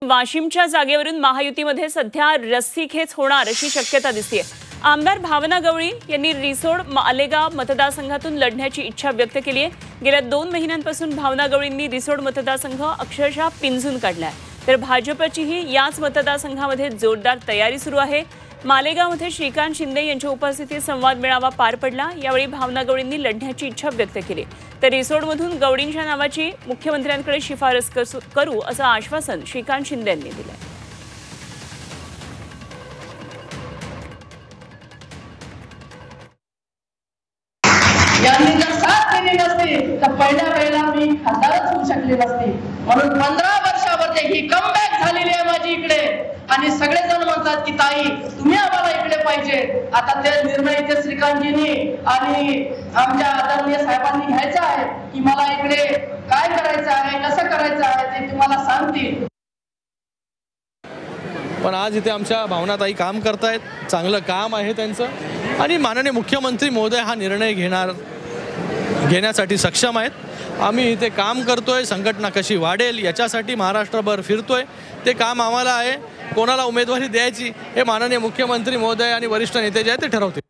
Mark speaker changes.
Speaker 1: वाशिमच्या जागेवरून महायुतीमध्ये सध्या रस्सीखेच होणार अशी शक्यता दिसते। आमदार भावना गवळी यांनी रिसोड मालेगाव मतदारसंघातून लढण्याची इच्छा व्यक्त केली आहे। गेल्या 2 महिन्यांपासून भावना गवळींनी रिसोड मतदारसंघ अक्षरशः पिंजून काढलाय, तर भाजपचीही याच मतदारसंघामध्ये जोरदार तयारी सुरू आहे। मालेगावमध्ये श्रीकांत शिंदे यांच्या उपस्थितीत संवाद मेळावा पार पडला। यावेळी भावना गवळींनी लढण्याची इच्छा व्यक्त केली, तर रिसोडमधून गवळींच्या नावाची मुख्यमंत्र्यांकडे शिफारस करू असं आश्वासन श्रीकांत शिंदे यांनी दिलंय।
Speaker 2: यांनी जर साथ दिली नसती तर पहिल्या मी खासदारच होऊ शकले नसते। म्हणून 15 वर्षावरती ही कमबॅक झालेली आहे माझी इकडे, आणि सगळेजण म्हणतात की ताई तुम्ही आम्हाला इकडे पाहिजे। आता ते निर्णय इथे श्रीकांतजींनी आणि आमच्या आदरणीय साहेबांनी घ्यायचा आहे की मला इकडे काय करायचं आहे, कसं करायचं आहे ते तुम्हाला सांगतील।
Speaker 3: पण आज इथे आमच्या भावनाताई काम करतायत, चांगलं काम आहे त्यांचं, आणि माननीय मुख्यमंत्री महोदय हा निर्णय घेण्यासाठी सक्षम आहेत। आम्ही इथे काम करतोय, संघटना कशी वाढेल याच्यासाठी महाराष्ट्रभर फिरतोय। ते काम आम्हाला आहे, कोणाला उमेदवारी द्यायची हे माननीय मुख्यमंत्री महोदय आणि वरिष्ठ नेते जे आहेत ते ठरवतील।